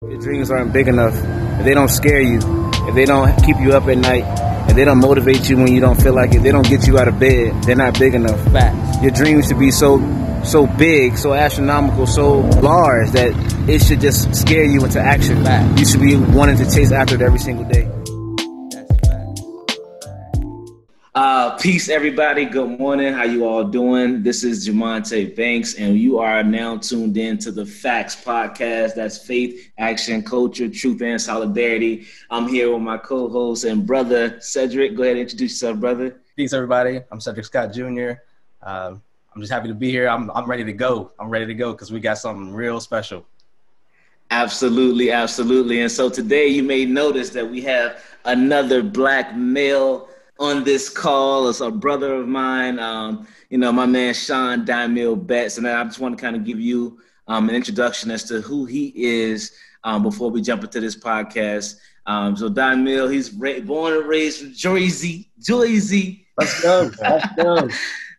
If your dreams aren't big enough, if they don't scare you, if they don't keep you up at night, if they don't motivate you when you don't feel like it, they don't get you out of bed, they're not big enough. Facts. Your dreams should be so big, so astronomical, so large that it should just scare you into action. Facts. You should be wanting to chase after it every single day. That's facts. Peace, everybody. Good morning. How you all doing? This is Jamonte Banks, and you are now tuned in to the Facts Podcast. That's faith, action, culture, truth, and solidarity. I'm here with my co-host and brother, Cedric. Go ahead and introduce yourself, brother. Peace, everybody. I'm Cedric Scott Jr. I'm just happy to be here. I'm ready to go. I'm ready to go because we got something real special. Absolutely, absolutely. And so today you may notice that we have another black male on this call. It's a brother of mine, my man Sean Dymil Betts. And I just want to kind of give you an introduction as to who he is before we jump into this podcast. So Dymil, he's born and raised from Jersey. Let's go.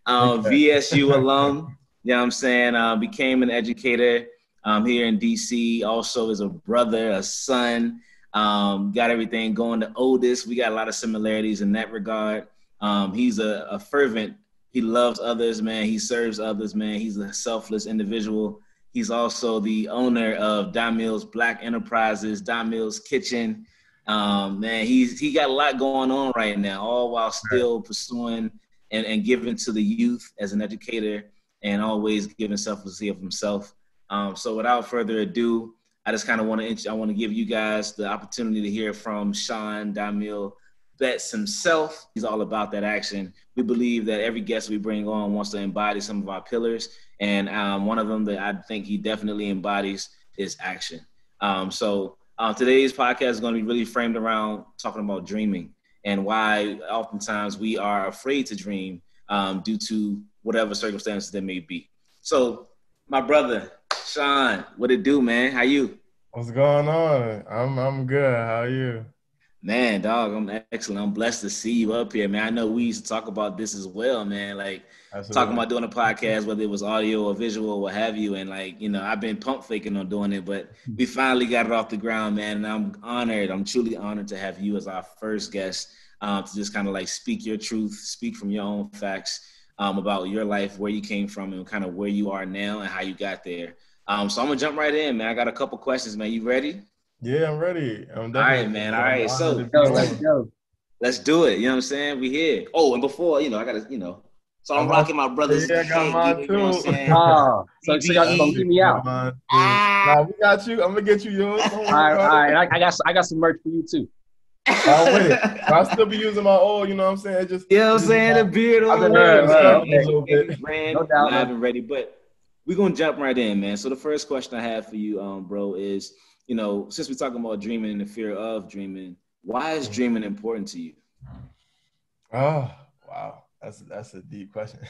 VSU alum, you know what I'm saying? Became an educator here in DC. Also is a brother, a son. Got everything going. The oldest, we got a lot of similarities in that regard. He's a fervent, he loves others, man. He serves others, man. He's a selfless individual. He's also the owner of Dymils Black Enterprises, Dymils Kitchen. Man, he got a lot going on right now, all while still pursuing and giving to the youth as an educator and always giving selflessly of himself. So without further ado, I just kind of want to give you guys the opportunity to hear from Sean Dymil Betts himself. He's all about that action. We believe that every guest we bring on wants to embody some of our pillars, and one of them that I think he definitely embodies is action. So today's podcast is going to be really framed around talking about dreaming and why oftentimes we are afraid to dream due to whatever circumstances there may be. So, my brother, Sean, what it do, man? How you? What's going on? I'm good. How are you? Man, dog, I'm excellent. I'm blessed to see you up here, man. I know we used to talk about this as well, man. Like Absolutely. Talking about doing a podcast, whether it was audio or visual or what have you. And I've been pump faking on doing it, but we finally got it off the ground, man. And I'm honored. I'm truly honored to have you as our first guest to just kind of like speak your truth, speak from your own facts about your life, where you came from and kind of where you are now and how you got there. So I'm going to jump right in, man. I got a couple questions, man. You ready? Yeah, I'm ready. All right, man. All right. So Let's go. Let's do it. You know what I'm saying? We here. Oh, and before, I got to, so I'm rocking my brother's. Yeah, I got mine too. You know what I'm saying? So y'all gonna keep me out. Nah, we got you. I'm gonna get you yours. All right. I got some merch for you too. I'm with it. I'll still be using my old, you know what I'm saying? You know what I'm saying? The beard on the brand, No doubt. live and ready. But we're going to jump right in, man. So the first question I have for you, bro, is, since we're talking about dreaming and the fear of dreaming, why is dreaming important to you? Oh, wow. That's a deep question.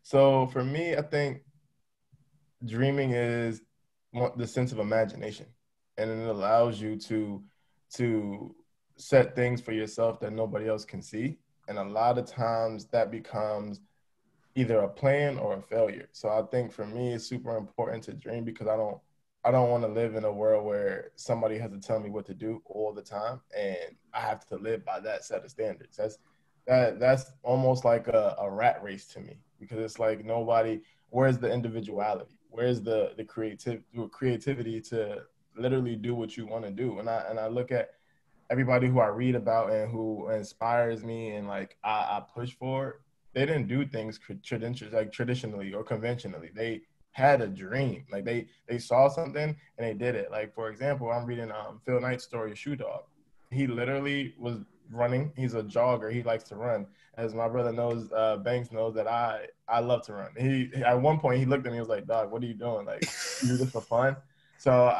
So for me, I think dreaming is the sense of imagination, and it allows you to set things for yourself that nobody else can see. And a lot of times that becomes either a plan or a failure. So I think for me, it's super important to dream because I don't want to live in a world where somebody has to tell me what to do all the time, and I have to live by that set of standards. That's almost like a rat race to me, because it's like where's the individuality? Where's the creativity to literally do what you want to do? And I look at everybody who I read about and who inspires me and like I push for, they didn't do things traditionally or conventionally. They had a dream. Like they saw something and they did it. Like, for example, I'm reading Phil Knight's story, Shoe Dog. He literally was running. He's a jogger. He likes to run. As my brother knows, Banks knows that I love to run. He at one point he looked at me and was like, "Dog, what are you doing? Like, you do this for fun?" So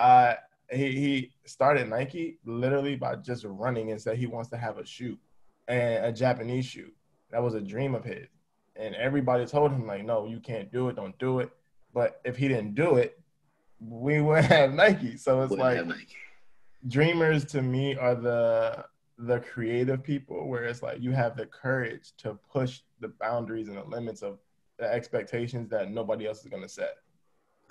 he started Nike literally by just running and said he wants to have a shoe, and a Japanese shoe. That was a dream of his. And everybody told him, like, no, you can't do it. Don't do it. But if he didn't do it, we wouldn't have Nike. So it's like dreamers to me are the creative people, where it's like you have the courage to push the boundaries and the limits of the expectations that nobody else is going to set.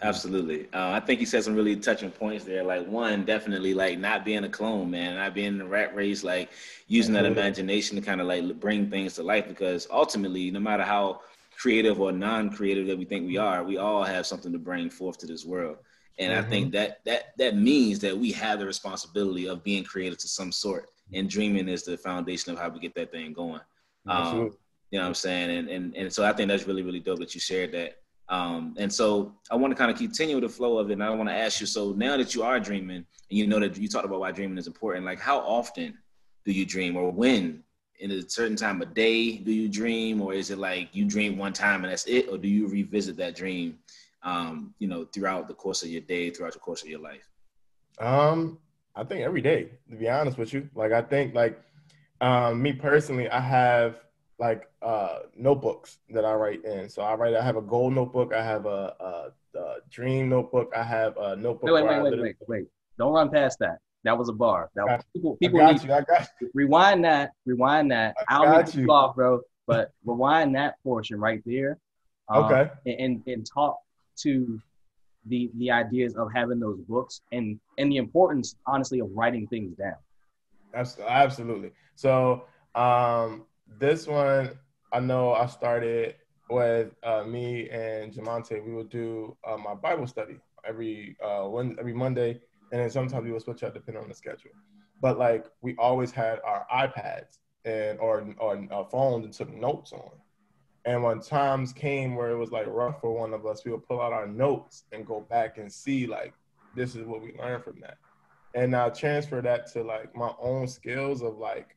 Absolutely. I think you said some really touching points there. Like one, definitely like not being a clone, man, not being in the rat race, like using that imagination to kind of like bring things to life, because ultimately, no matter how creative or non-creative that we think we all have something to bring forth to this world. And I think that means that we have the responsibility of being creative to some sort. And dreaming is the foundation of how we get that thing going. Absolutely. You know what I'm saying? And so I think that's really, really dope that you shared that. And so I want to kind of continue the flow of it. And I want to ask you, so now that you are dreaming and you know that you talked about why dreaming is important, like how often do you dream, or when in a certain time of day do you dream, or is it like you dream one time and that's it? Or do you revisit that dream, throughout the course of your day, throughout the course of your life? I think every day, to be honest with you. Like, I think like, me personally, I have like notebooks that I write in. So I have a goal notebook. I have a dream notebook. I have a notebook Wait. Don't run past that. That was a bar. That I got you. Rewind that. I don't mean to cut you off, bro, but rewind that portion right there. Okay. And talk to the ideas of having those books and the importance, honestly, of writing things down. Absolutely. So this one, I know I started with me and Jamonte. We would do my Bible study every Monday, and then sometimes we would switch out depending on the schedule. But like we always had our iPads and or phones and took notes on. And when times came where it was like rough for one of us, we would pull out our notes and go back and see like this is what we learned from that. And I transfer that to like my own skills of like,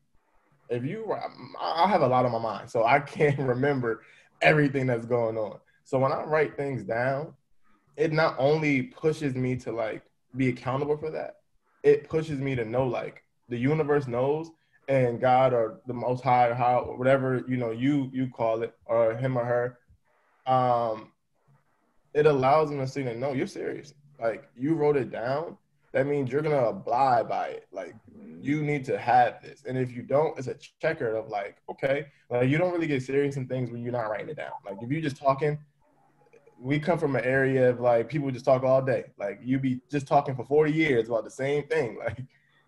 I have a lot on my mind, so I can't remember everything that's going on. So when I write things down, it not only pushes me to like be accountable for that, it pushes me to know like the universe knows, and God or the Most High or how whatever you call it, or him or her, um, it allows them to see that no, you're serious. Like you wrote it down. That means you're gonna abide by it. Like you need to have this. And if you don't, it's a checker of like, okay, like you don't really get serious in things when you're not writing it down. Like if you're just talking, we come from an area of like people just talk all day. Like you be just talking for 40 years about the same thing. Like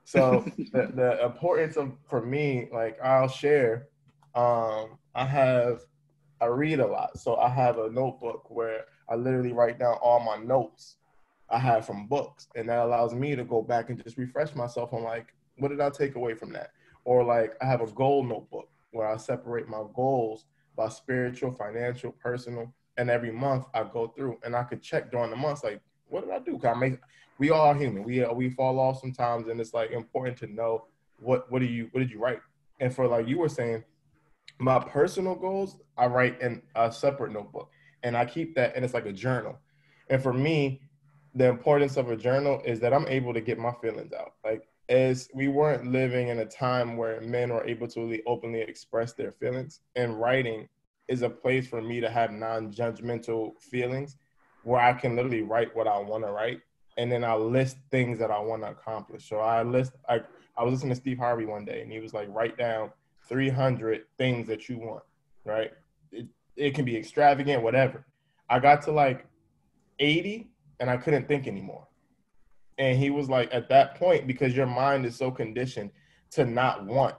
so the importance of for me, like I'll share, I read a lot. So I have a notebook where I literally write down all my notes I have from books. And that allows me to go back and just refresh myself on like, what did I take away from that? Or like I have a goal notebook where I separate my goals by spiritual, financial, personal. And every month I go through and I could check during the months, like, what did I do? We all are human. We fall off sometimes, and it's like important to know what did you write? And for like you were saying, my personal goals, I write in a separate notebook and I keep that, and it's like a journal. And for me, the importance of a journal is that I'm able to get my feelings out. Like, as we weren't living in a time where men were able to really openly express their feelings, and writing is a place for me to have non-judgmental feelings where I can literally write what I want to write. And then I list things that I want to accomplish. So I was listening to Steve Harvey one day, and he was like, write down 300 things that you want, right? It can be extravagant, whatever. I got to like 80 and I couldn't think anymore. And he was like, at that point, because your mind is so conditioned to not want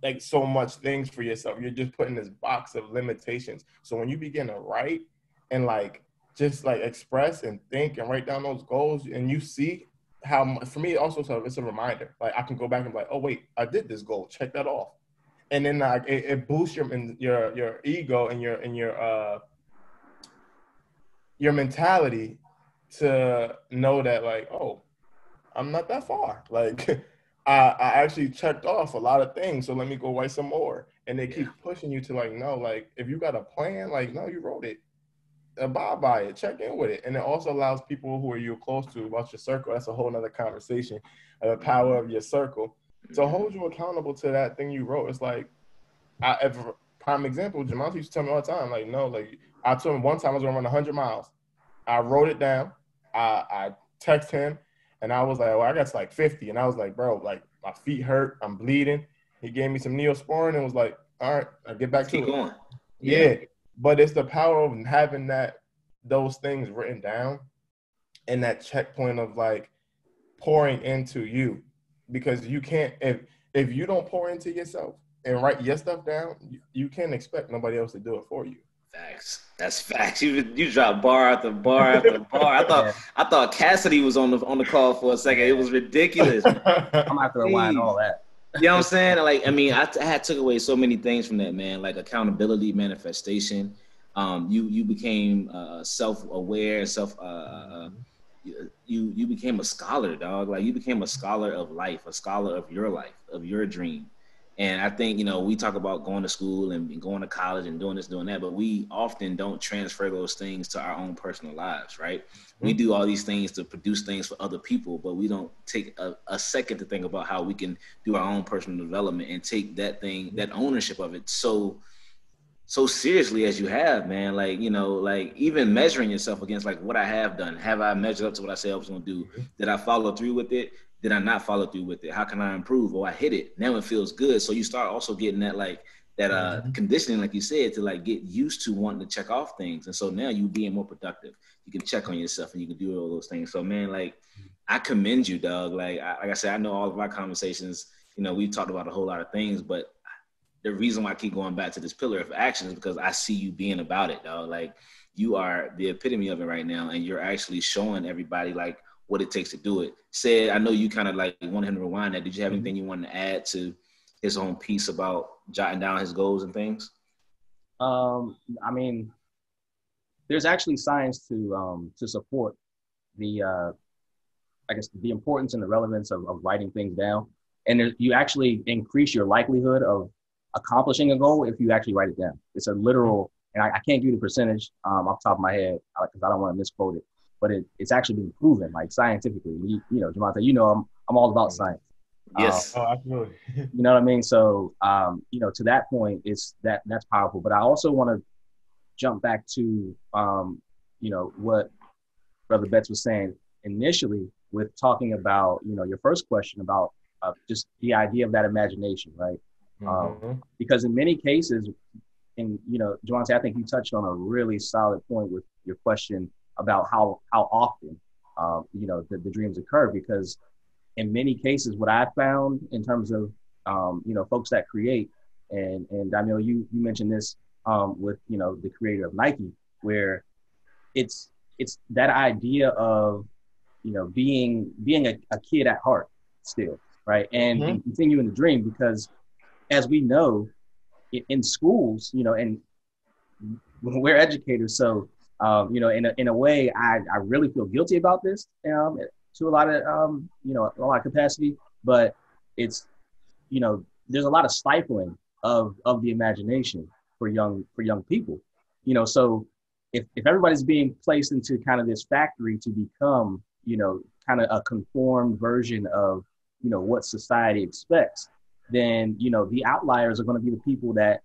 like so much things for yourself, you're just put in this box of limitations. So when you begin to write and like just like express and think and write down those goals, and you see how, for me also, so it's a reminder. Like I can go back and be like, oh wait, I did this goal, check that off. And then like it boosts your ego and your mentality to know that like, oh, I'm not that far. Like I actually checked off a lot of things, so let me go write some more. And they keep pushing you to like, no, like if you got a plan, like no, you wrote it, abide by it, check in with it. And it also allows people who are you close to about your circle, that's a whole nother conversation, the power of your circle, to hold you accountable to that thing you wrote. It's like, prime example, Jamonte used to tell me all the time, like, no, like I told him one time I was gonna run 100 miles. I wrote it down. I texted him, and I was like, well, I got to like 50. And I was like, bro, like my feet hurt. I'm bleeding. He gave me some Neosporin and was like, all right, I'll get back to it. Going. Yeah. But it's the power of having that those things written down and that checkpoint of like pouring into you, because you can't, if you don't pour into yourself and write your stuff down, you can't expect nobody else to do it for you. Facts. That's facts. You dropped bar after bar after bar. I thought Cassidy was on the call for a second. It was ridiculous. I'm out to rewind all that. You know what I'm saying? Like, I mean, I had took away so many things from that, man. Like accountability, manifestation. You became self-aware, you became a scholar, dog. Like you became a scholar of life, a scholar of your life, of your dream. And I think, we talk about going to school and going to college and doing this, doing that, but we often don't transfer those things to our own personal lives, right? Mm-hmm. We do all these things to produce things for other people, but we don't take a second to think about how we can do our own personal development and take that thing, that ownership of it so seriously as you have, man. Like, like even measuring yourself against like what I have done. Have I measured up to what I said I was going to do? Did I follow through with it? Did I not follow through with it? How can I improve? Oh, I hit it. Now it feels good. So you start also getting that conditioning, like you said, to like get used to wanting to check off things. And so now you being more productive. You can check on yourself and you can do all those things. So man, like I commend you, dog. Like I said, I know all of our conversations, we've talked about a whole lot of things, but the reason why I keep going back to this pillar of action is because I see you being about it, dog. Like you are the epitome of it right now. And you're actually showing everybody like what it takes to do it. Said, I know you kind of like wanted him to rewind that. Did you have anything you wanted to add to his own piece about jotting down his goals and things? I mean, there's actually science to support the, I guess, the importance and the relevance of writing things down. And you actually increase your likelihood of accomplishing a goal if you actually write it down. It's a literal, and I can't give you the percentage off the top of my head because I don't want to misquote it. But it's actually been proven, like scientifically. Jamonte, I'm all about science. Yes. Absolutely. You know what I mean? So, to that point, that's powerful. But I also want to jump back to, what Brother Betts was saying initially with talking about, your first question about just the idea of that imagination, right? Because in many cases, Jamonte, I think you touched on a really solid point with your question about how often, the dreams occur, because in many cases, what I found in terms of, folks that create, and Dymil, you mentioned this with, the creator of Nike, where it's that idea of, being a kid at heart still, right? And continuing the dream, because as we know, in schools, and we're educators, so in a way, I really feel guilty about this to a lot of a lot of capacity, but it's there's a lot of stifling of the imagination for young people, so if everybody's being placed into kind of this factory to become kind of a conformed version of what society expects, then the outliers are going to be the people that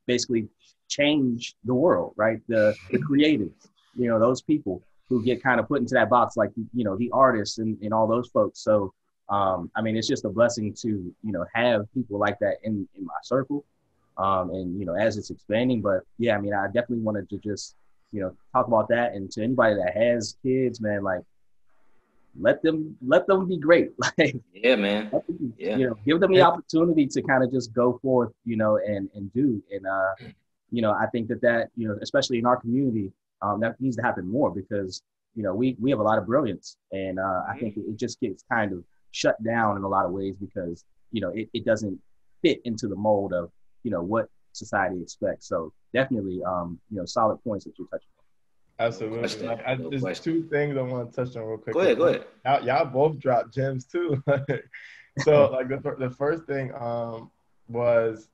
basically change the world, right? The creatives, those people who get kind of put into that box, like the artists and all those folks. So I mean, it's just a blessing to have people like that in my circle, and as it's expanding. But yeah, I mean, I definitely wanted to just talk about that, and to anybody that has kids, man, like let them be great. Like, yeah, man. Give them the opportunity to kind of just go forth, and do. And I think that especially in our community, that needs to happen more, because we have a lot of brilliance, and I think it just gets kind of shut down in a lot of ways because it doesn't fit into the mold of what society expects. So definitely solid points that you're touching on. Absolutely. There's two things I want to touch on real quick. Go ahead. Y'all both dropped gems too. So like the first thing was,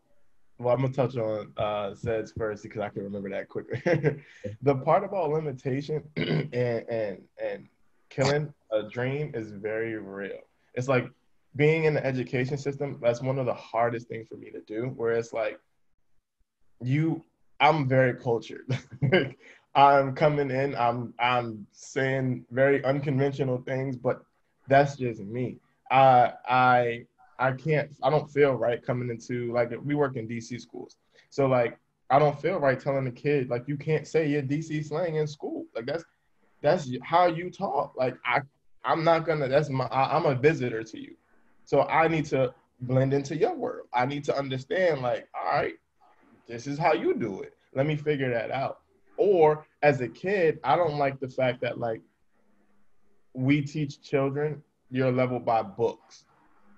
well, I'm gonna touch on Ced's first because I can remember that quicker. The part about limitation and killing a dream is very real. It's like being in the education system. That's one of the hardest things for me to do. Where it's like I'm very cultured. I'm coming in, I'm saying very unconventional things, but that's just me. I don't feel right coming into, like, we work in DC schools. So like I don't feel right telling the kid, like, you can't say your DC slang in school. Like, that's how you talk. Like, I'm not gonna, I'm a visitor to you. So I need to blend into your world. I need to understand, like, all right, this is how you do it. Let me figure that out. Or as a kid, I don't like the fact that, like, we teach children your level by books.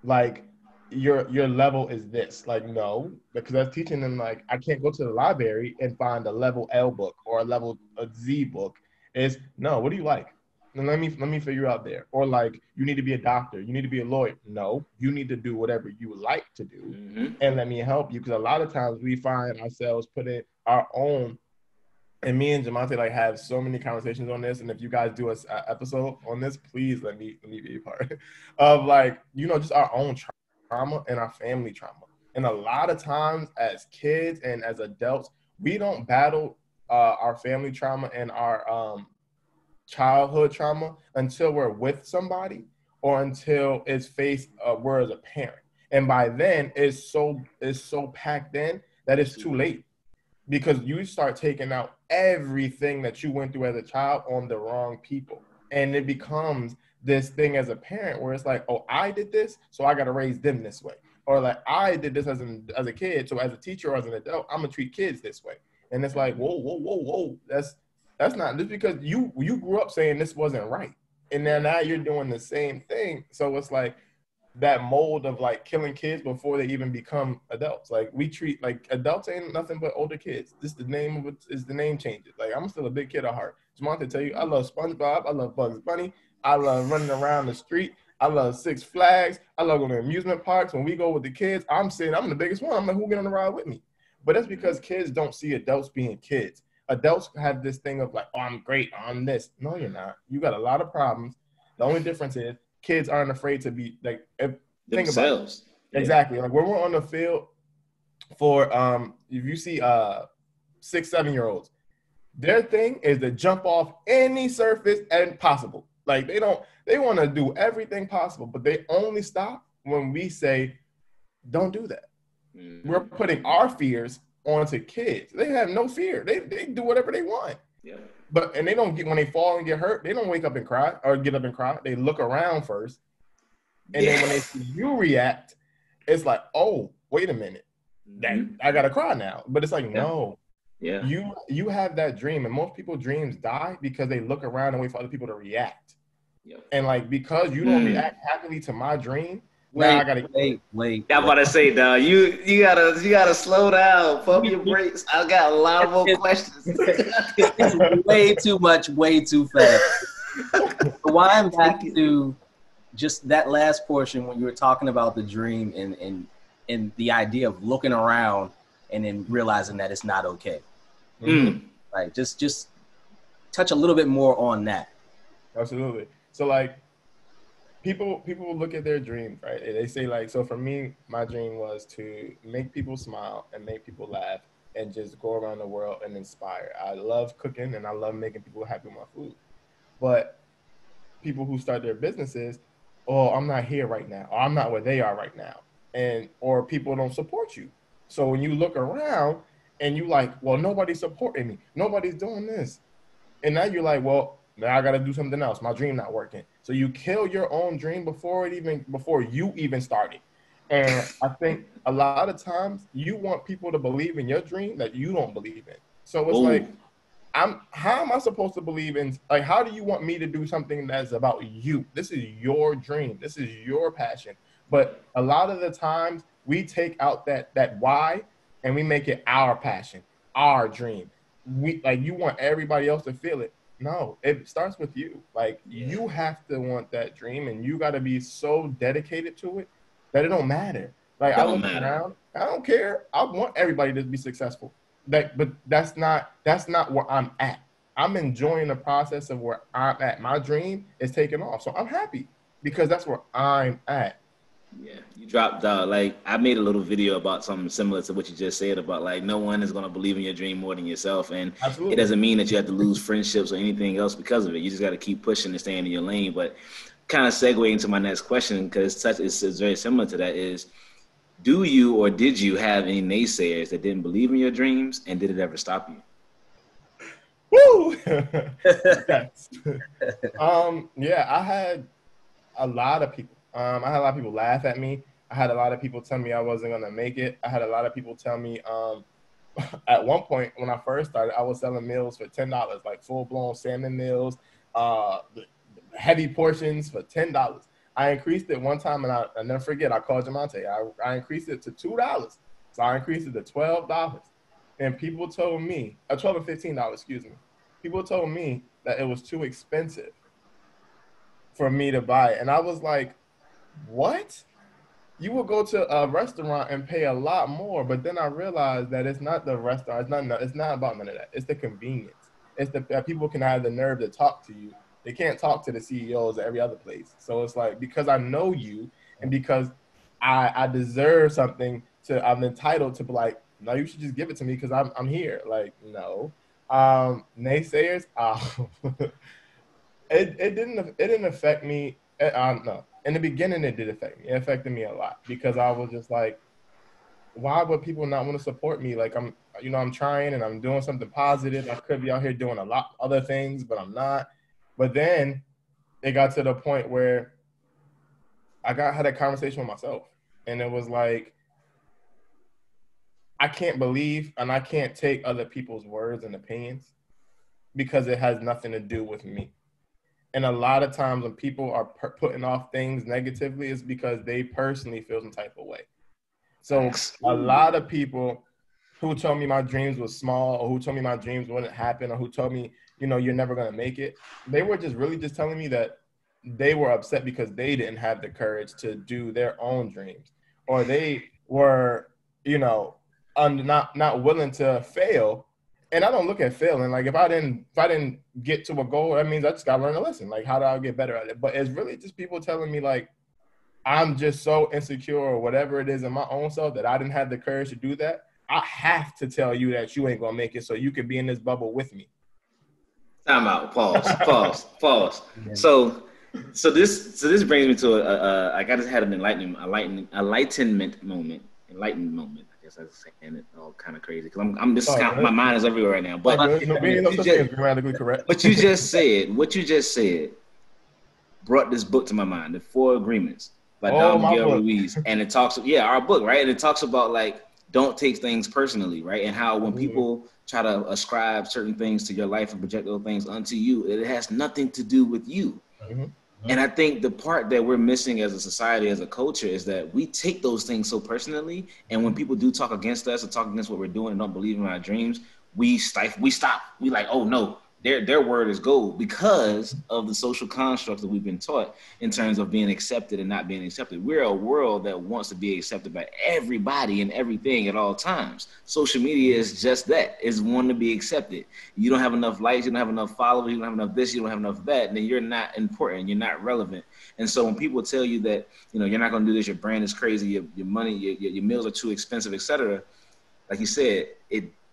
Like, your level is this. Like, no, because I was teaching them, like, I can't go to the library and find a level L book or a Z book. It's no, what do you like? And let me figure out there. Or, like, you need to be a doctor, you need to be a lawyer. No, you need to do whatever you like to do, and let me help you. Because a lot of times we find ourselves putting our own. And me and Jamonte, like, have so many conversations on this. And if you guys do an episode on this, please let me be a part of, like, just our own trauma and our family trauma. And a lot of times as kids and as adults, we don't battle our family trauma and our childhood trauma until we're with somebody or until it's faced we're as a parent. And by then it's so packed in that it's too late, because you start taking out everything that you went through as a child on the wrong people. And it becomes this thing as a parent where it's like, oh, I did this, so I got to raise them this way. Or, like, I did this as a kid, so as a teacher or as an adult, I'm going to treat kids this way. And it's like, whoa. That's not, just because you grew up saying this wasn't right. And then now you're doing the same thing. So it's like that mold of, like, killing kids before they even become adults. Like, we treat, like, adults ain't nothing but older kids. This the name of it, is the name changes. Like, I'm still a big kid at heart. Jamonte tell you, I love SpongeBob, I love Bugs Bunny, I love running around the street, I love Six Flags, I love going to amusement parks. When we go with the kids, I'm saying I'm the biggest one. I'm like, who get on the ride with me? But that's because kids don't see adults being kids. Adults have this thing of, like, oh, I'm great, I'm this. No, you're not. You got a lot of problems. The only difference is kids aren't afraid to be, like, think about it. Yeah. Exactly. Like, when we're on the field for if you see 6-7-year-olds, their thing is to jump off any surface and possible. Like, they want to do everything possible, but they only stop when we say, don't do that. We're putting our fears onto kids. They have no fear. They do whatever they want. Yeah. And they don't when they fall and get hurt, they don't wake up and cry or get up and cry. They look around first. And then when they see you react, it's like, oh, wait a minute. I gotta cry now. But it's like, no. Yeah. You have that dream, and most people's dreams die because they look around and wait for other people to react. Yep. And, like, because you don't react happily to my dream, now I gotta wait. I'm about to say, dog, you gotta slow down, pump your brakes. I got a lot more questions. It's way too much, way too fast. Why I'm back to just that last portion when you were talking about the dream and the idea of looking around and then realizing that it's not okay. Like, just touch a little bit more on that. Absolutely. So, like, people will look at their dreams, right? They say, like, so for me, my dream was to make people smile and make people laugh and just go around the world and inspire. I love cooking and I love making people happy with my food. But people who start their businesses, oh, I'm not here right now, or I'm not where they are right now. Or people don't support you. So when you look around and you like, well, nobody's supporting me, nobody's doing this. And now you're like, well, now I got to do something else. My dream not working. So you kill your own dream before you even started. And I think a lot of times you want people to believe in your dream that you don't believe in. So it's like, how am I supposed to believe in, like, how do you want me to do something that's about you? This is your dream. This is your passion. But a lot of the times we take out that why and we make it our passion, our dream. You want everybody else to feel it. No, it starts with you. Like, you have to want that dream, and you got to be so dedicated to it that it don't matter. Like, I look around, I don't care. I want everybody to be successful. But that's not where I'm at. I'm enjoying the process of where I'm at. My dream is taking off, so I'm happy because that's where I'm at. Yeah, you dropped like, I made a little video about something similar to what you just said about, like, no one is going to believe in your dream more than yourself. And Absolutely. It doesn't mean that you have to lose friendships or anything else because of it. You just got to keep pushing and staying in your lane. But kind of segue into my next question, because it's very similar to that, is Do you or did you have any naysayers that didn't believe in your dreams, and did it ever stop you? Woo! Yes. Yeah, I had a lot of people. I had a lot of people laugh at me. I had a lot of people tell me I wasn't gonna make it. I had a lot of people tell me, at one point when I first started, I was selling meals for $10, like full blown salmon meals, the heavy portions for $10. I increased it one time, and I never forget. I called Jamonte. I increased it to $2, so I increased it to $12. And people told me, $12 and $15, excuse me. People told me that it was too expensive for me to buy it. And I was like, what? You will go to a restaurant and pay a lot more, but then I realized that it's not the restaurant. It's not about none of that. It's the convenience. It's that people can have the nerve to talk to you. They can't talk to the CEOs of every other place. So it's like, because I know you and because I deserve something, I'm entitled to be like, no, you should just give it to me because I'm here. Like, no. Naysayers, it didn't affect me. No, in the beginning it did affect me. It affected me a lot because I was just like, why would people not want to support me? Like, I'm trying and I'm doing something positive. I could be out here doing a lot other things, but I'm not. But then it got to the point where had a conversation with myself, and it was like, I can't believe and I can't take other people's words and opinions because it has nothing to do with me. And a lot of times when people are putting off things negatively, it's because they personally feel some type of way. So a lot of people who told me my dreams was small, or who told me my dreams wouldn't happen, or who told me, you're never going to make it, they were just really just telling me that they were upset because they didn't have the courage to do their own dreams, or they were, not willing to fail. And I don't look at failing. Like, if I didn't get to a goal, that means I just got to learn a lesson. Like, how do I get better at it? But it's really just people telling me, like, I'm just so insecure or whatever it is in my own self that I didn't have the courage to do that. I have to tell you that you ain't going to make it so you can be in this bubble with me. Time out. Pause. So this brings me to I just had an enlightenment moment. I guess I was saying it all kind of crazy because my mind is everywhere right now. But grammatically correct. What you just said brought this book to my mind, The 4 Agreements by Dymil Ruiz, and it talks, our book, right? And it talks about, like, don't take things personally, right? And how when people try to ascribe certain things to your life and project those things onto you, it has nothing to do with you. Mm-hmm. And I think the part that we're missing as a society, as a culture, is that we take those things so personally. And when people do talk against us or talk against what we're doing and don't believe in our dreams, we stop. We like, oh no, their word is gold, because of the social constructs that we've been taught in terms of being accepted and not being accepted. We're a world that wants to be accepted by everybody and everything at all times. Social media is just that, is wanting to be accepted. You don't have enough likes, you don't have enough followers, you don't have enough this, you don't have enough that, and then you're not important, you're not relevant. And so when people tell you that, you're not going to do this, your brand is crazy, your money, your meals are too expensive, etc., like you said,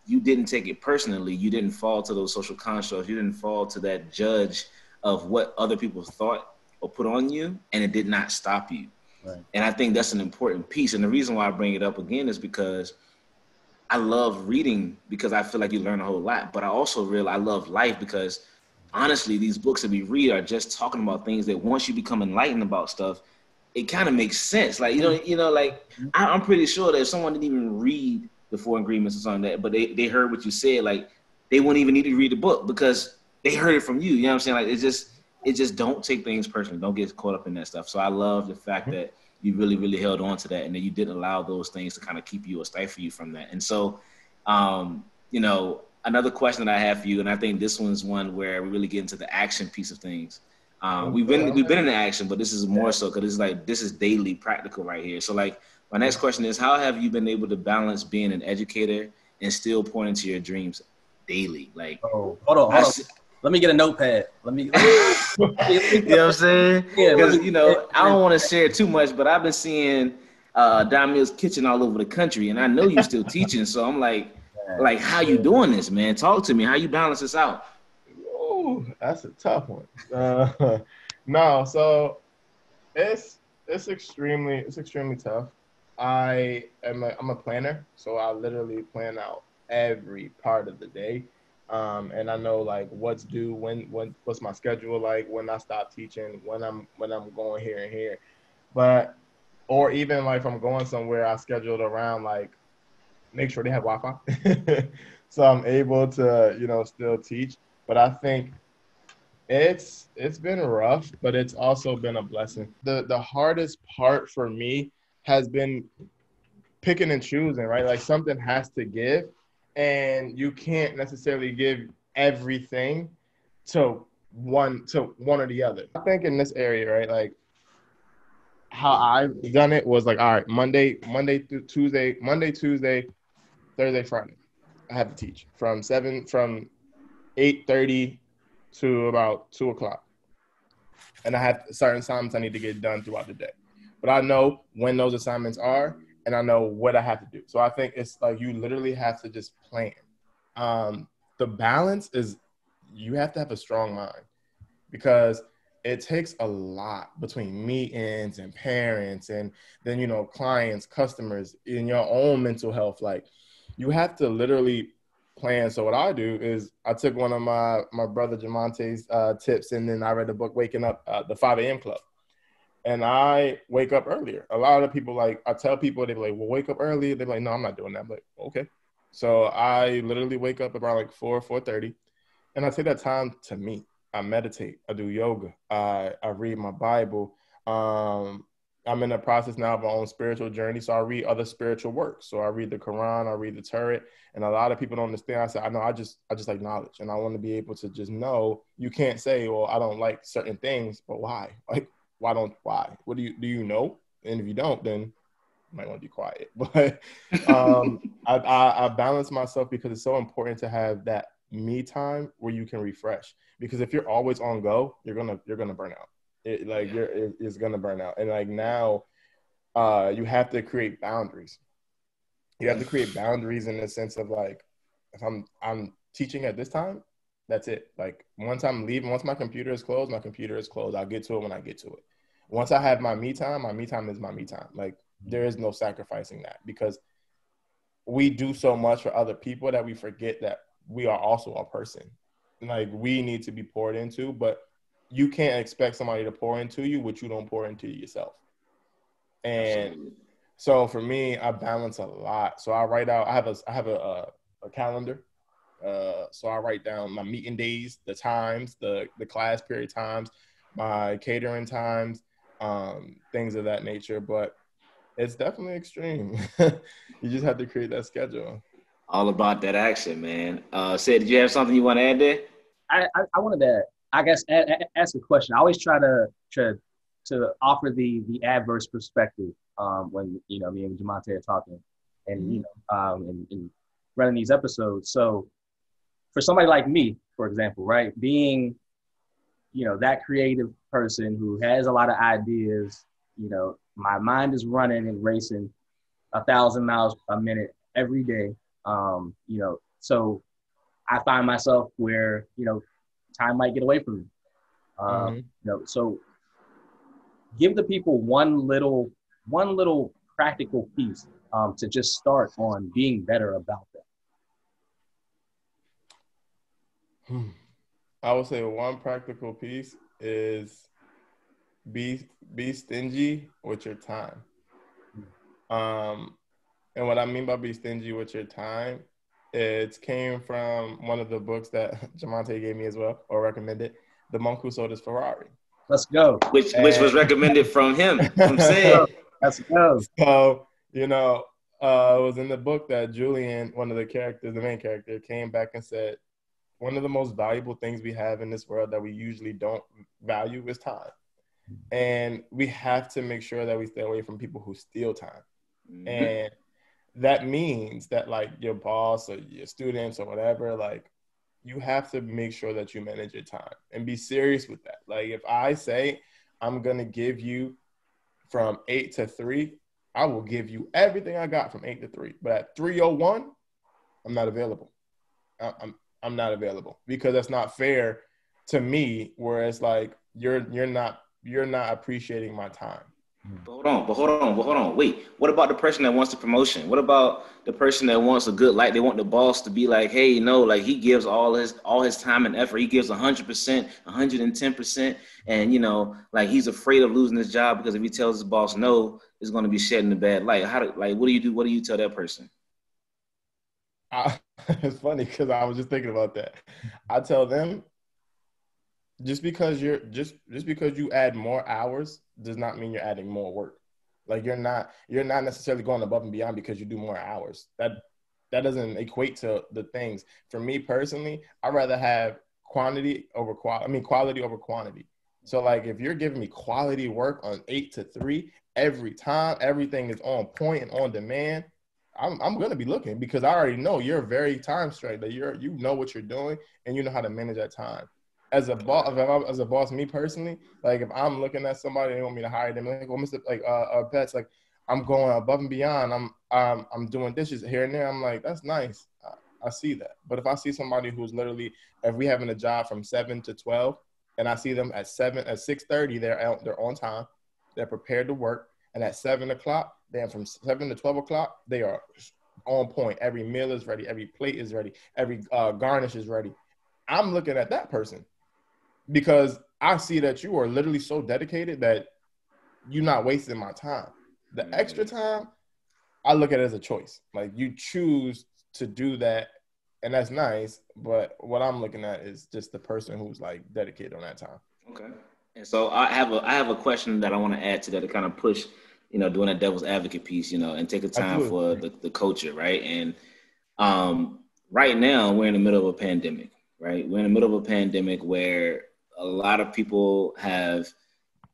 you didn't take it personally. You didn't fall to those social constructs. You didn't fall to that judge of what other people thought or put on you, and it did not stop you. Right. And I think that's an important piece. And the reason why I bring it up again is because I love reading, because I feel like you learn a whole lot. But I also realize I love life because, honestly, these books that we read are just talking about things that once you become enlightened about stuff, it kind of makes sense. Like, I'm pretty sure that if someone didn't even read the 4 Agreements or something, that, but they heard what you said, like, they wouldn't even need to read the book because they heard it from you. You know what I'm saying? Like, it just don't take things personally. Don't get caught up in that stuff. So I love the fact that you really, really held on to that, and that you didn't allow those things to kind of keep you or stifle you from that. And so, another question that I have for you, and I think this one's one where we really get into the action piece of things. We've been in the action, but this is more so because this is daily practical right here. So, like, my next question is, how have you been able to balance being an educator and still pour into your dreams daily? Like, hold on. Let me get a notepad. Let me. You know what I'm saying? Yeah, because I don't want to share too much, but I've been seeing Dymils Kitchen all over the country, and I know you're still teaching. So I'm like, how you doing this, man? Talk to me. How you balance this out? Oh, that's a tough one. No, so it's extremely tough. I'm a planner, so I literally plan out every part of the day. And I know like what's due, what's my schedule like, when I stop teaching, when I'm going here and here. But or even like if I'm going somewhere, I scheduled around like make sure they have Wi-Fi. So I'm able to, still teach. But I think it's been rough, but it's also been a blessing. The hardest part for me has been picking and choosing, right? Like something has to give, and you can't necessarily give everything to one or the other. I think in this area, right, like how I've done it was like, all right, Monday through Tuesday, Monday, Tuesday, Thursday, Friday. I have to teach from 8:30 to about 2 o'clock. And I have certain assignments I need to get done throughout the day. But I know when those assignments are, and I know what I have to do. So I think it's like you literally have to just plan. The balance is you have to have a strong mind, because it takes a lot between meetings and parents and then, clients, customers, in your own mental health. Like you have to literally plan. So what I do is I took one of my brother Jamonte's tips, and then I read the book Waking Up, the 5 a.m. Club. And I wake up earlier. A lot of people, like, I tell people, they're like, well, wake up early. They're like, no, I'm not doing that. I'm like, okay. So I literally wake up around like 4:30, and I take that time to me. I meditate. I do yoga. I read my Bible. I'm in the process now of my own spiritual journey, so I read other spiritual works. So I read the Quran, I read the Torah, and a lot of people don't understand. I said, I know, I just like knowledge, and I want to be able to just know. You can't say, well, I don't like certain things, but why? Like, why? What do you know? And if you don't, then you might want to be quiet. But I balance myself because it's so important to have that me time where you can refresh. Because if you're always on go, you're gonna burn out. It's gonna burn out. And like now, you have to create boundaries. You have to create boundaries in the sense of like, if I'm teaching at this time, that's it. Like once I'm leaving, once my computer is closed, my computer is closed. I'll get to it when I get to it. Once I have my me time is my me time. Like there is no sacrificing that, because we do so much for other people that we forget that we are also a person. Like we need to be poured into, but you can't expect somebody to pour into you what you don't pour into yourself. And absolutely. So for me, I balance a lot. So I write out. I have a calendar. So I write down my meeting days, the times, the class period times, my catering times, things of that nature. But it's definitely extreme. You just have to create that schedule. All about that action, man. Sid, did you have something you want to add there? I wanted to, I guess, ask a question. I always try to offer the adverse perspective when me and Jamonte are talking, and and running these episodes. So for somebody like me, for example, right, being that creative person who has a lot of ideas, my mind is running and racing 1,000 miles a minute every day. So I find myself where, time might get away from me. So give the people one little practical piece to just start on being better about that. I would say one practical piece is be stingy with your time. And what I mean by be stingy with your time, it came from one of the books that Jamonte gave me as well, or recommended, The Monk Who Sold His Ferrari. Let's go. Which was recommended from him, from Sid. Let's go. So, it was in the book that Julian, one of the characters, the main character, came back and said, one of the most valuable things we have in this world that we usually don't value is time. And we have to make sure that we stay away from people who steal time. Mm-hmm. And that means that like your boss or your students or whatever, like you have to make sure that you manage your time and be serious with that. Like if I say I'm going to give you from 8 to 3, I will give you everything I got from 8 to 3. But at 3:01, I'm not available. I'm not available, because that's not fair to me, where it's like you're not appreciating my time. But hold on. Wait, what about the person that wants the promotion? What about the person that wants a good like they want the boss to be like, hey, like he gives all his time and effort. He gives 100%, 110%, and like he's afraid of losing his job because if he tells his boss no, it's going to be shed in the bad light. What do you do? What do you tell that person? It's funny because I was just thinking about that. I tell them just because you add more hours does not mean you're adding more work. Like you're not necessarily going above and beyond because you do more hours. That doesn't equate to the things. For me personally, I'd rather have quantity over quality. I mean, quality over quantity. So like if you're giving me quality work on 8 to 3 every time, everything is on point and on demand. I'm gonna be looking because I already know you're very time straight. That you know what you're doing and you know how to manage that time. As a boss, me personally, like if I'm looking at somebody and they want me to hire them, like, well, Mr. Like Betts, like I'm going above and beyond. I'm doing dishes here and there. I'm like, that's nice. I see that. But if I see somebody who's literally, if we having a job from 7 to 12, and I see them at 6:30, they're on time, they're prepared to work, and at 7 o'clock, then from 7 to 12 o'clock, they are on point. Every meal is ready, every plate is ready, every garnish is ready. I'm looking at that person because I see that you are literally so dedicated that you're not wasting my time. The extra time, I look at it as a choice. Like you choose to do that, and that's nice. But what I'm looking at is just the person who's like dedicated on that time. Okay. And so I have a question that I want to add to that to kind of push, doing that devil's advocate piece, and take a time Absolutely. for the culture, right? And right now we're in the middle of a pandemic, right? We're in the middle of a pandemic where a lot of people have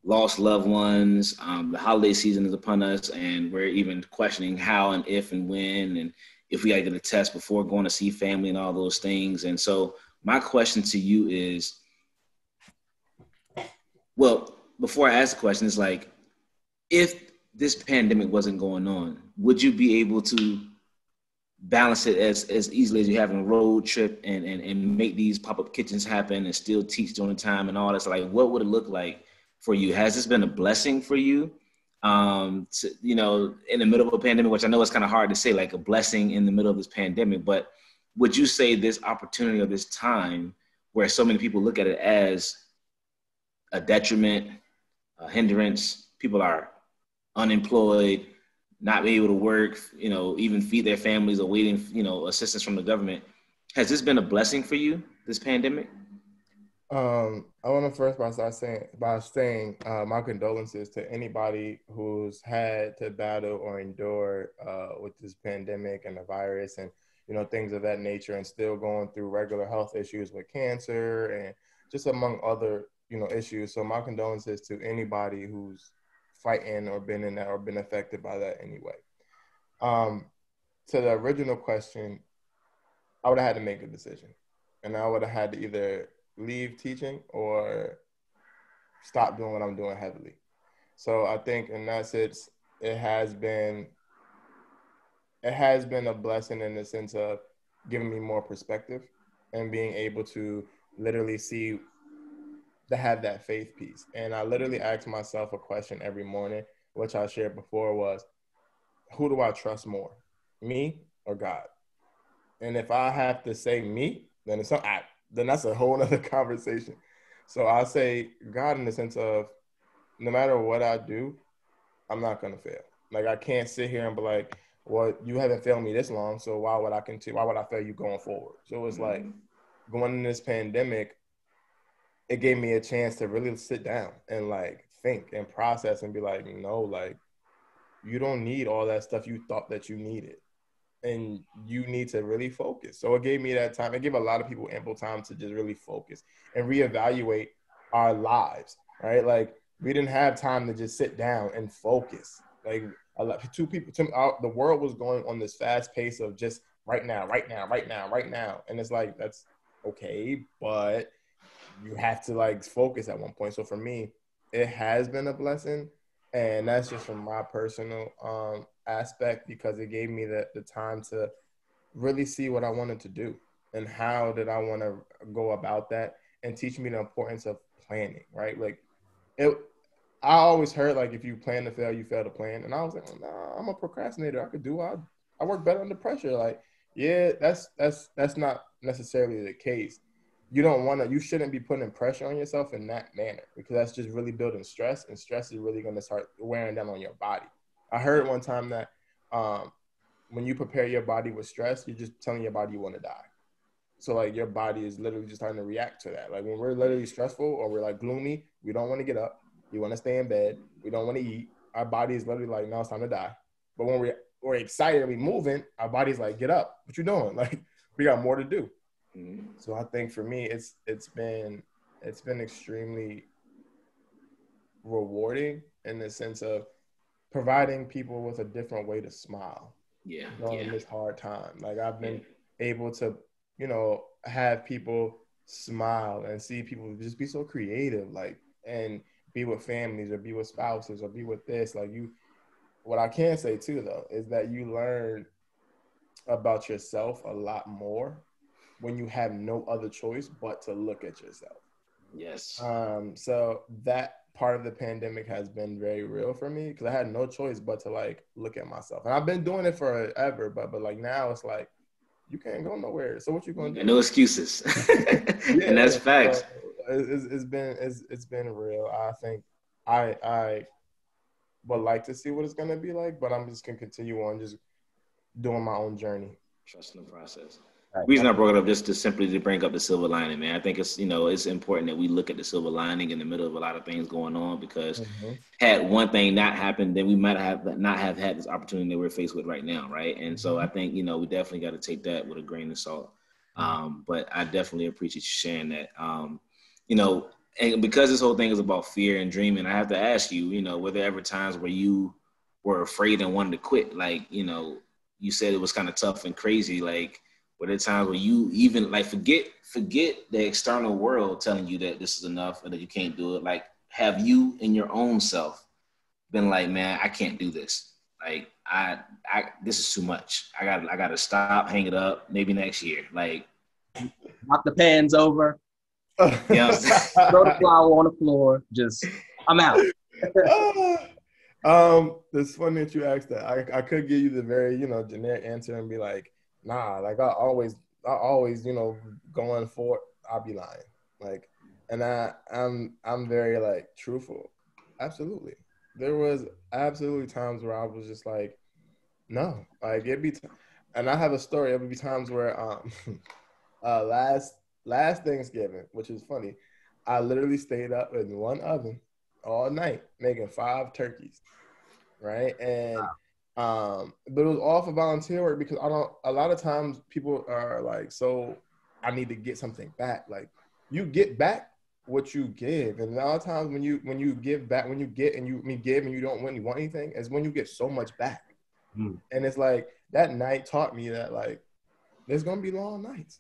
lost loved ones. The holiday season is upon us, and we're even questioning how and if and when, and if we got to get a test before going to see family and all those things. And so my question to you is, well, before I ask the question, it's like, if this pandemic wasn't going on, would you be able to balance it as easily as you have a road trip and make these pop-up kitchens happen and still teach during the time and all that? So like, what would it look like for you? Has this been a blessing for you? In the middle of a pandemic, which I know it's kind of hard to say, like a blessing in the middle of this pandemic, but would you say this opportunity or this time where so many people look at it as a detriment, a hindrance, people are unemployed, not be able to work, even feed their families or waiting, assistance from the government. Has this been a blessing for you, this pandemic? I want to first by saying my condolences to anybody who's had to battle or endure with this pandemic and the virus and things of that nature, and still going through regular health issues with cancer and just among other issues. So my condolences to anybody who's fighting or been in that or been affected by that anyway. To the original question, I would have had to make a decision, and I would have had to either leave teaching or stop doing what I'm doing heavily. So I think in that sense, it has been a blessing in the sense of giving me more perspective and being able to literally see to have that faith piece. And I literally ask myself a question every morning, which I shared before, was who do I trust more, me or God? And if I have to say me, then then that's a whole other conversation. So I say God in the sense of no matter what I do, I'm not gonna fail. Like I can't sit here and be like, well, you haven't failed me this long, so why would I continue? Why would I fail you going forward? So it's like going in this pandemic, it gave me a chance to really sit down and like think and process and be like, no, like you don't need all that stuff you thought that you needed. And you need to really focus. So it gave me that time. It gave a lot of people ample time to just really focus and reevaluate our lives, right? Like we didn't have time to just sit down and focus. Like the world was going on this fast pace of just right now, right now, right now, right now. And it's like, that's okay, but you have to like focus at one point. So for me, it has been a blessing. And that's just from my personal aspect because it gave me the time to really see what I wanted to do and how did I want to go about that and teach me the importance of planning, right? Like I always heard like if you plan to fail, you fail to plan, and I was like, nah, I'm a procrastinator. I could do. I work better under pressure. Like, yeah, that's not necessarily the case. You shouldn't be putting pressure on yourself in that manner because that's just really building stress, and stress is really going to start wearing down on your body. I heard one time that when you prepare your body with stress, you're just telling your body you want to die. So like your body is literally just starting to react to that. Like when we're literally stressful or we're like gloomy, we don't want to get up. We want to stay in bed. We don't want to eat. Our body is literally like, no, it's time to die. But when we're excited and we moving, our body's like, get up. What you doing? Like we got more to do. So I think for me, it's been extremely rewarding in the sense of providing people with a different way to smile. During this hard time. Like I've been able to, have people smile and see people just be so creative, like, and be with families or be with spouses or be with this. Like what I can say too, though, is that you learn about yourself a lot more when you have no other choice but to look at yourself. Yes. So that part of the pandemic has been very real for me because I had no choice but to like look at myself. And I've been doing it forever, but like now it's like you can't go nowhere. So what you gonna do? No excuses. And that's facts. So it's been real. I think I would like to see what it's gonna be like, but I'm just gonna continue on just doing my own journey. Trusting the process. The reason I brought it up just to simply bring up the silver lining, man. I think it's it's important that we look at the silver lining in the middle of a lot of things going on because had one thing not happened, then we might have not have had this opportunity that we're faced with right now, right? And so I think we definitely got to take that with a grain of salt. But I definitely appreciate you sharing that. And because this whole thing is about fear and dreaming, I have to ask you, were there ever times where you were afraid and wanted to quit? Like, you said it was kind of tough and crazy, like. Were there times where you even like forget the external world telling you that this is enough or that you can't do it? Like, have you in your own self been like, man, I can't do this. Like, I this is too much. I gotta stop, hang it up, maybe next year. Like, knock the pans over. You know what I'm saying? Throw the flour on the floor. Just, I'm out. It's funny that you asked that. I could give you the very, generic answer and be like, nah, like I always, going for it, I'll be lying. Like, and I'm very like truthful. Absolutely. There was absolutely times where I was just like, no, like and I have a story. It would be times where, last Thanksgiving, which is funny, I literally stayed up in one oven all night making 5 turkeys. Right. And, but it was all for volunteer work because a lot of times people are like, so I need to get something back. Like you get back what you give. And a lot of times when you give back, when you get and you give and you don't really want anything is when you get so much back. And it's like that night taught me that like, there's going to be long nights.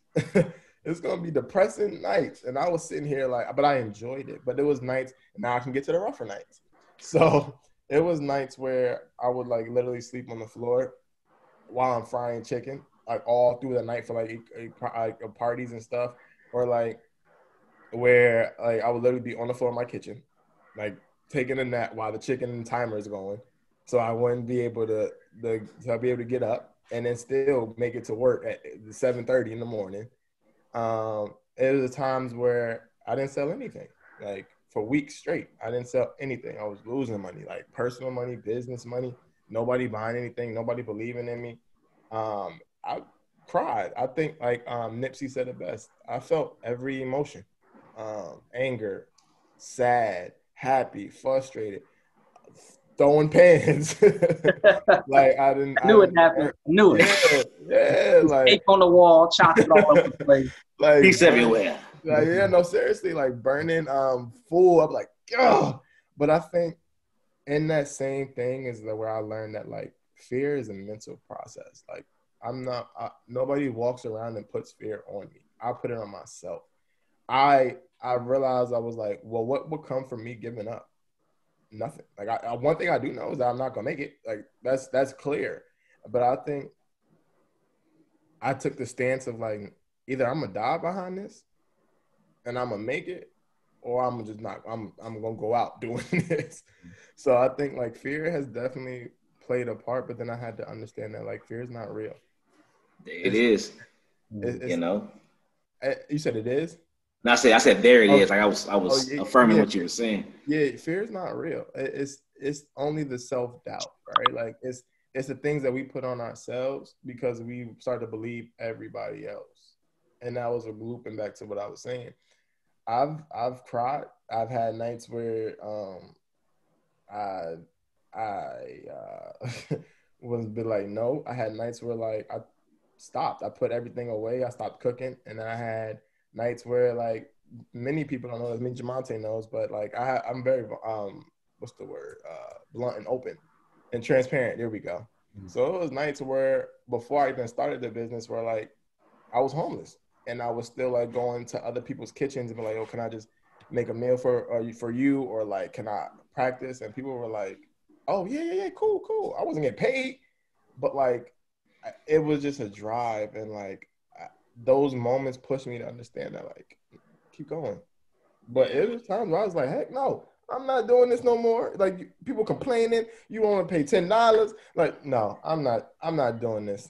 It's going to be depressing nights. And I was sitting here like, but I enjoyed it. But there was nights, now I can get to the rougher nights. So it was nights where I would like literally sleep on the floor while I'm frying chicken, like all through the night for like parties and stuff, or like where like I would literally be on the floor in my kitchen, like taking a nap while the chicken timer is going, so I wouldn't be able to get up and then still make it to work at 7:30 in the morning. It was times where I didn't sell anything, like. For weeks straight, I didn't sell anything. I was losing money, like personal money, business money. Nobody buying anything. Nobody believing in me. I cried. I think like Nipsey said it best. I felt every emotion: anger, sad, happy, frustrated, throwing pans. Like I knew it happened. I knew it. Yeah. Like cake on the wall, chocolate all over the place. Like peace everywhere. Like, yeah, no, seriously, like burning full up, like, oh. But I think in that same thing is where I learned that like fear is a mental process. Like nobody walks around and puts fear on me. I put it on myself. I realized I was like, well, what would come from me giving up? Nothing. Like one thing I do know is that I'm not gonna make it. Like that's clear. But I think I took the stance of like either I'm gonna die behind this and I'm gonna make it, or I'm just not. I'm gonna go out doing this. So I think like fear has definitely played a part, but then I had to understand that like fear is not real. It is. It's, You know. you said it is. And I said there it is. Like I was yeah, affirming yeah, what you were saying. Yeah, fear is not real. It's only the self-doubt, right? Like it's the things that we put on ourselves because we start to believe everybody else. And that was looping back to what I was saying. I've cried. I've had nights where I was a bit like no. I had nights where like I stopped. I put everything away. I stopped cooking, and then I had nights where like many people don't know. I mean, Jamonte knows, but like I'm very what's the word? Blunt and open and transparent. There we go. So it was nights where before I even started the business, where like I was homeless and I was still like going to other people's kitchens and be like, oh, can I just make a meal for you, or like can I practice? And people were like, oh yeah, cool. I wasn't getting paid, but like it was just a drive, and like those moments pushed me to understand that like keep going. But it was times where I was like, heck no, I'm not doing this no more. Like people complaining, you want to pay $10. Like, no, I'm not doing this.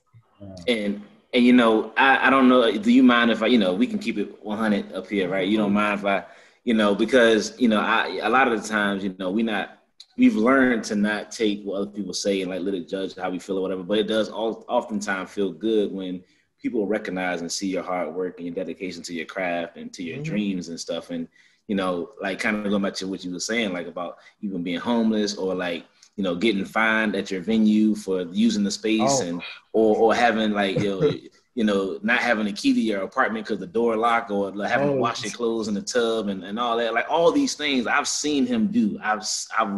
And you know, I don't know. Do you mind if I, you know, we can keep it 100 up here, right? You don't mind if I, you know, because you know, a lot of the times, you know, we've learned to not take what other people say and like let it judge how we feel or whatever. But it does oftentimes feel good when people recognize and see your hard work and your dedication to your craft and to your dreams and stuff. And you know, like kind of going back to what you were saying, like about even being homeless or like, you know, getting fined at your venue for using the space and or having like you know, not having a key to your apartment because the door locked, or having to wash your clothes in the tub and all that. Like all these things I've seen him do. I've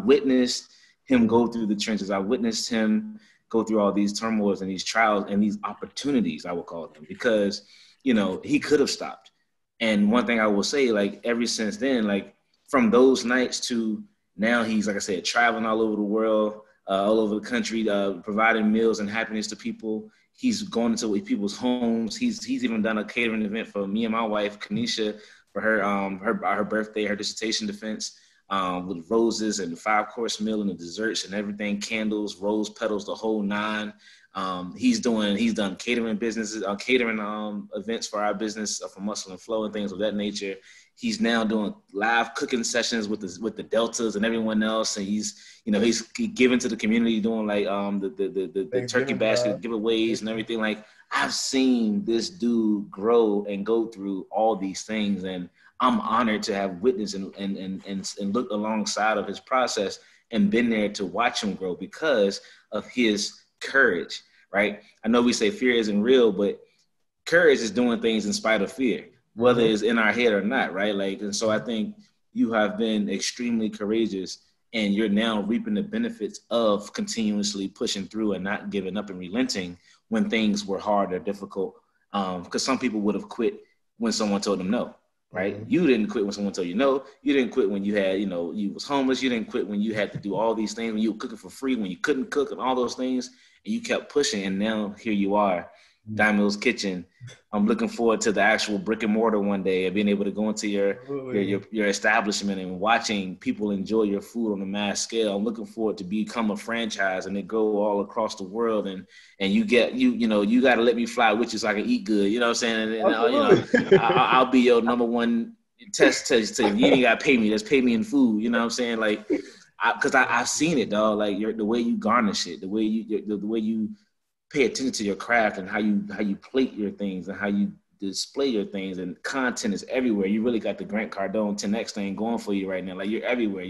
witnessed him go through the trenches. I witnessed him go through all these turmoils and these trials and these opportunities, I would call them, because, you know, he could have stopped. And one thing I will say, like ever since then, like from those nights to now, he's, like I said, traveling all over the world, all over the country, providing meals and happiness to people. He's going into people's homes. He's even done a catering event for me and my wife, Kanisha, for her birthday, her dissertation defense, with roses and 5-course meal and the desserts and everything, candles, rose petals, the whole nine. He's done catering businesses, catering events for our business, for Muscle and Flow and things of that nature. He's now doing live cooking sessions with the Deltas and everyone else, and he's giving to the community, doing like the turkey basket giveaways and everything. Like I've seen this dude grow and go through all these things, and I'm honored to have witnessed and looked alongside of his process and been there to watch him grow because of his courage. Right? I know we say fear isn't real, but courage is doing things in spite of fear, whether it's in our head or not, right? Like, and so I think you have been extremely courageous, and you're now reaping the benefits of continuously pushing through and not giving up and relenting when things were hard or difficult. Because some people would have quit when someone told them no, right? You didn't quit when someone told you no. You didn't quit when you had, you was homeless. You didn't quit when you had to do all these things, when you were cooking for free, when you couldn't cook and all those things, and you kept pushing, and now here you are. Dymils Kitchen. I'm looking forward to the actual brick and mortar one day and being able to go into your establishment and watching people enjoy your food on a mass scale. I'm looking forward to become a franchise and it go all across the world, and you got to let me fly with you so I can eat good. You know what I'm saying? And I'll be your number one test. You ain't got to pay me. Just pay me in food. You know what I'm saying? Like, because I've seen it, dog. Like the way you garnish it, the way you pay attention to your craft and how you plate your things and how you display your things, and content is everywhere. You really got the Grant Cardone 10X thing going for you right now. Like you're everywhere.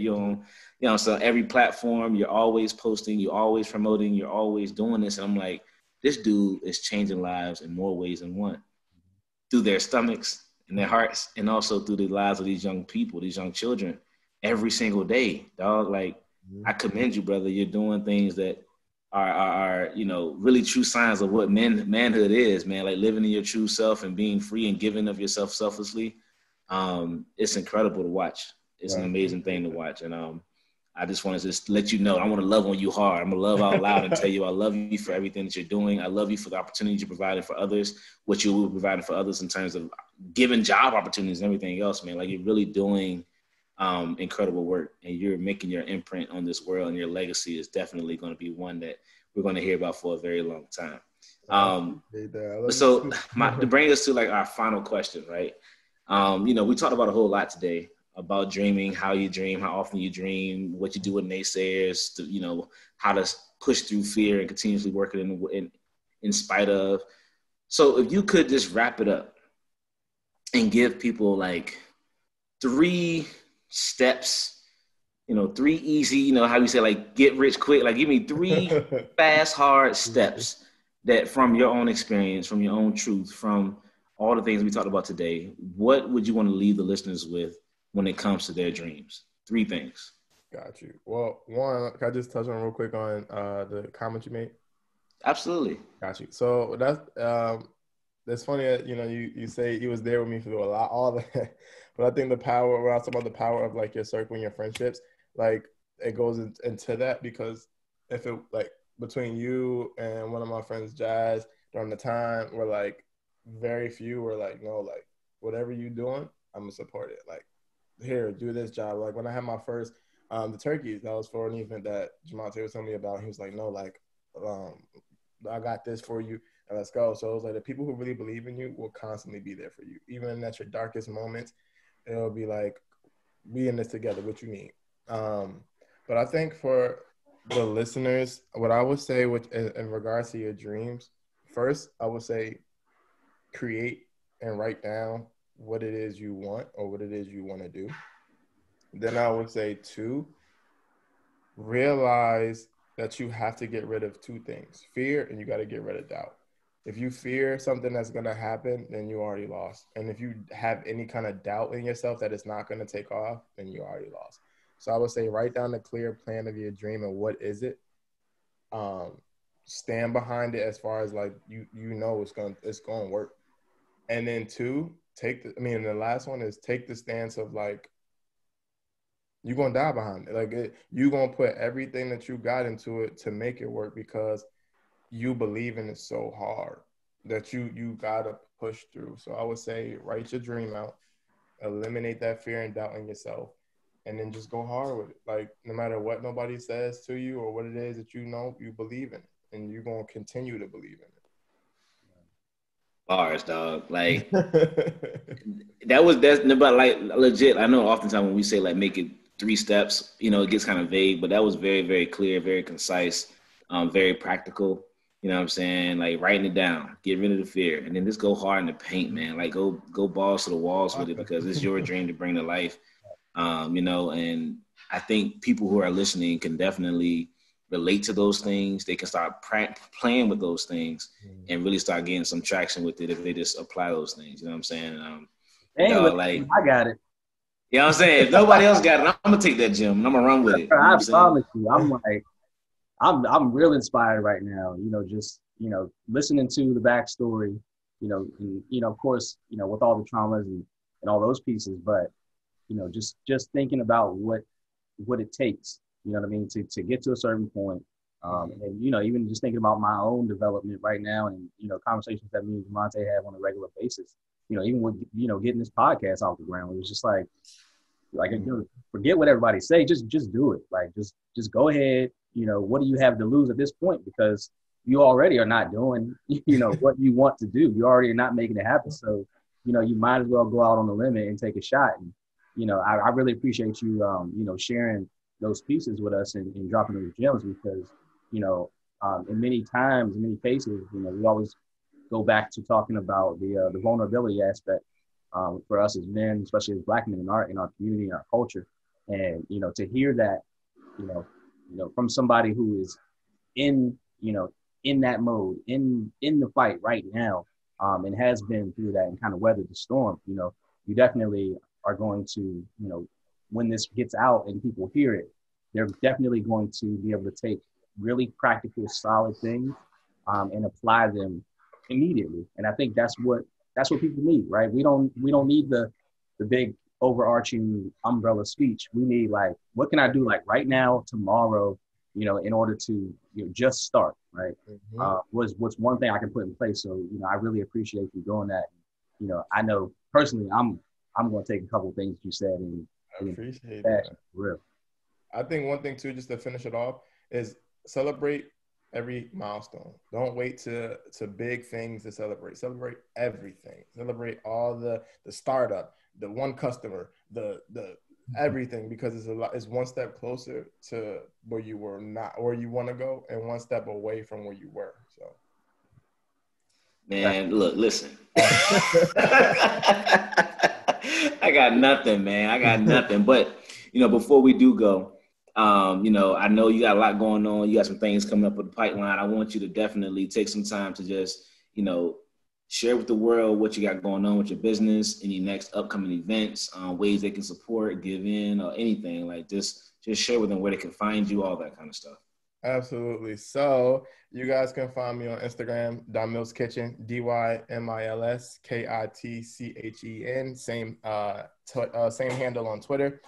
So every platform, you're always posting, you're always promoting, you're always doing this. And I'm like, this dude is changing lives in more ways than one, through their stomachs and their hearts, and also through the lives of these young people, these young children, every single day, dog. Like, I commend you, brother. You're doing things that are really true signs of what manhood is, man. Like living in your true self and being free and giving of yourself selflessly. It's incredible to watch. It's an amazing thing to watch. And I just want to let you know, I want to love on you hard. I'm going to love out loud and tell you I love you for everything that you're doing. I love you for the opportunities you're providing for others, what you will be providing for others in terms of giving job opportunities and everything else, man. Like you're really doing incredible work, and you're making your imprint on this world, and your legacy is definitely going to be one that we're going to hear about for a very long time. So to bring us to like our final question, right? We talked about a whole lot today about dreaming, how you dream, how often you dream, what you do with naysayers, how to push through fear and continuously work it in spite of. So if you could just wrap it up and give people like 3 steps, 3 easy, how you say, like, get rich quick, like give me 3 fast, hard steps that from your own experience, from your own truth, from all the things we talked about today, what would you want to leave the listeners with when it comes to their dreams? 3 things. Got you. Well, one, can I just touch on real quick on the comment you made? Absolutely. Got you. So that's funny that, you say he was there with me for all that. But I think when I talk about the power of like your circle and your friendships, like it goes into that, because if it like between you and one of my friends, Jazz, during the time, we're like very few were like, no, like whatever you doing, I'm gonna support it. Like, here, do this job. Like when I had my first the turkeys, that was for an event that Jamonte was telling me about. He was like, no, like I got this for you, and let's go. So it was like the people who really believe in you will constantly be there for you, even at your darkest moments. It'll be like, we in this together. What you need. But I think for the listeners, what I would say in regards to your dreams, first, I would say create and write down what it is you want or what it is you want to do. Then I would say 2, realize that you have to get rid of 2 things, fear, and you got to get rid of doubt. If you fear something that's going to happen, then you already lost. And if you have any kind of doubt in yourself that it's not going to take off, then you already lost. So I would say write down a clear plan of your dream and what is it. Stand behind it as far as like it's going to work. And then 2, the last one is take the stance of like, you're going to die behind it. Like you're going to put everything that you got into it to make it work, because you believe in it so hard that you got to push through. So I would say write your dream out, eliminate that fear and doubt in yourself, and then just go hard with it. Like no matter what nobody says to you or what it is that you believe in it, and you're going to continue to believe in it. Bars, dog. Like that's but like legit. I know oftentimes when we say like make it 3 steps, it gets kind of vague, but that was very, very clear, very concise, very practical. You know what I'm saying? Like writing it down, get rid of the fear, and then just go hard in the paint, man. Like go balls to the walls with it, because it's your dream to bring to life. And I think people who are listening can definitely relate to those things. They can start playing with those things and really start getting some traction with it if they just apply those things. You know what I'm saying? I got it. You know what I'm saying? If nobody else got it, I'm gonna take that gym and I'm gonna run with it. You know I promise you, I'm real inspired right now. Just listening to the backstory. And of course, with all the traumas and all those pieces, but just thinking about what it takes. You know what I mean? To get to a certain point. And, even just thinking about my own development right now and, conversations that me and Jamonte have on a regular basis, even with, getting this podcast off the ground, it was just like forget what everybody say, just do it. Like, just go ahead. What do you have to lose at this point? Because you already are not doing, what you want to do. You already are not making it happen. So, you might as well go out on the limit and take a shot. And, I really appreciate you, sharing those pieces with us and dropping those gems, because, in many cases, we always go back to talking about the vulnerability aspect for us as men, especially as Black men in our community and our culture. And, to hear that, from somebody who is in that mode, in the fight right now, and has been through that and kind of weathered the storm, you definitely are going to, when this gets out and people hear it, they're definitely going to be able to take really practical, solid things and apply them immediately. And I think that's what people need, right? We don't need the big overarching umbrella speech. We need like, what can I do like right now, tomorrow, in order to just start, right? What's one thing I can put in place. So, I really appreciate you doing that. I know personally, I'm going to take a couple of things you said and I appreciate that. that. Real. I think one thing too, just to finish it off, is celebrate every milestone. Don't wait to big things to celebrate. Celebrate everything. Celebrate all the startup, the one customer, the everything, because it's one step closer to where you were not, where you want to go, and one step away from where you were. So, man, look, listen. I got nothing, man. I got nothing. But before we do go, I know you got a lot going on. You got some things coming up with the pipeline. I want you to definitely take some time to just, share with the world what you got going on with your business, any next upcoming events, ways they can support, give in, or anything. Like just share with them where they can find you, all that kind of stuff. Absolutely. So you guys can find me on Instagram, Dymils Kitchen, DymilsKitchen. Same handle on Twitter.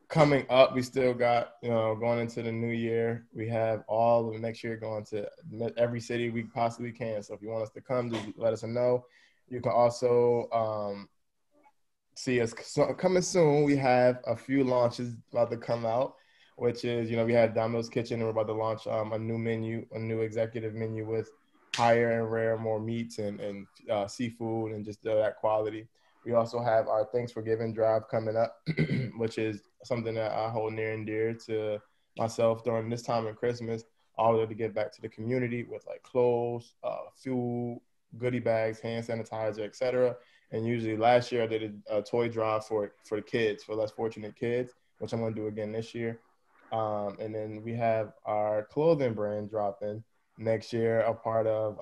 Coming up, we still got, going into the new year, we have all of next year going to every city we possibly can. So if you want us to come, just let us know. You can also see us coming soon. We have a few launches about to come out, which is, we had Dymils Kitchen, and we're about to launch a new menu, a new executive menu with higher and rare, more meats and seafood and just that quality. We also have our Thanks for Giving drive coming up, which is something that I hold near and dear to myself during this time of Christmas, all to give back to the community with like clothes, fuel, goodie bags, hand sanitizer, etc. And usually last year I did a toy drive for the kids, for less fortunate kids, which I'm going to do again this year. And then we have our clothing brand dropping next year, a part of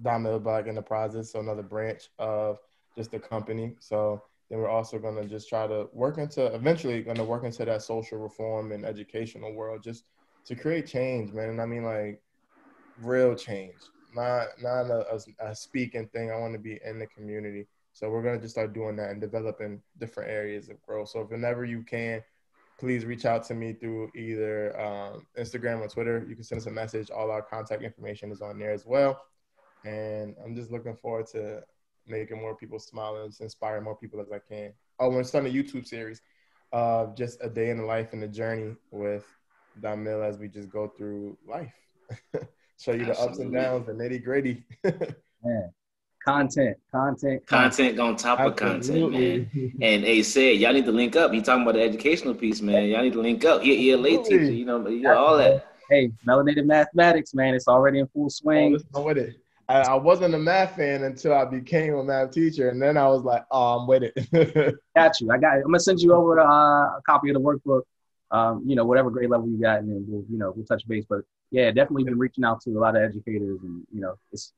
Dymil Black Enterprises, so another branch of just the company. So then we're also going to just try to eventually work into that social reform and educational world, just to create change, man. And I mean, like, real change, not a speaking thing. I want to be in the community. So we're going to just start doing that and developing different areas of growth. So whenever you can, please reach out to me through either Instagram or Twitter. You can send us a message. All our contact information is on there as well. And I'm just looking forward to making more people smile and inspire more people as I can. Oh, we're starting a YouTube series of just a day in the life and the journey with Dymil as we just go through life. Show you the ups and downs, the nitty gritty. Man. Content on top of content, man. And he said, y'all need to link up. He talking about the educational piece, man. Y'all need to link up. He a late teacher, all that. Hey, melanated mathematics, man. It's already in full swing. I'm with it. I wasn't a math fan until I became a math teacher, and then I was like, "Oh, I'm with it." Got you. I'm gonna send you over a copy of the workbook. Whatever grade level you got, and then we'll touch base. But yeah, definitely been reaching out to a lot of educators, and it's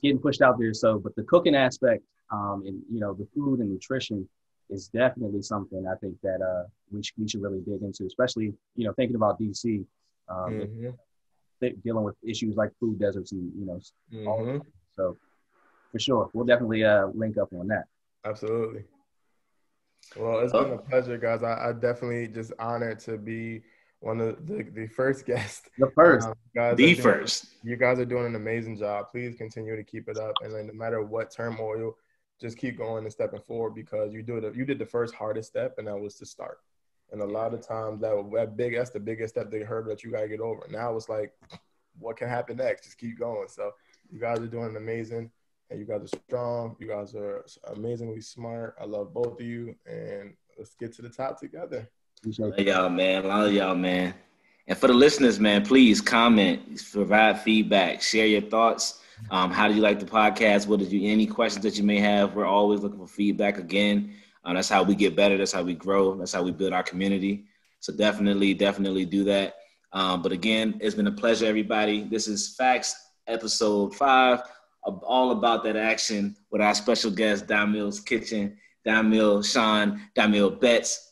getting pushed out there. So, but the cooking aspect, and the food and nutrition is definitely something I think that we should really dig into, especially thinking about DC. Dealing with issues like food deserts and all of that. So for sure, we'll definitely link up on that. Absolutely. Well, it's been a pleasure, guys. I definitely just honored to be one of the first guests. The first. First. You guys are doing an amazing job. Please continue to keep it up, and then no matter what turmoil, just keep going and stepping forward, because you did the first hardest step, and that was to start. And a lot of times that's the biggest step they heard that you got to get over. Now it's like, what can happen next? Just keep going. So you guys are doing amazing, and you guys are strong. You guys are amazingly smart. I love both of you, and let's get to the top together. Love y'all, man. And for the listeners, man, please comment, provide feedback, share your thoughts. How do you like the podcast? Any questions that you may have? We're always looking for feedback again. That's how we get better. That's how we grow. That's how we build our community. So definitely do that. But again, it's been a pleasure, everybody. This is Facts, episode 5, all about that action with our special guest, Dymils Kitchen, Dymil Betts,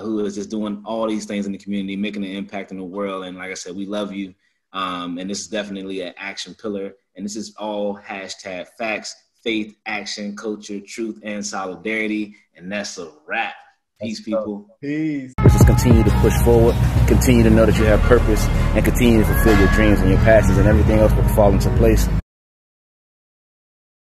who is just doing all these things in the community, making an impact in the world. And like I said, we love you. And this is definitely an action pillar. And this is all #facts. Faith, action, culture, truth, and solidarity. And that's a wrap. Peace, people. Peace. Just continue to push forward, continue to know that you have purpose, and continue to fulfill your dreams and your passions, and everything else will fall into place.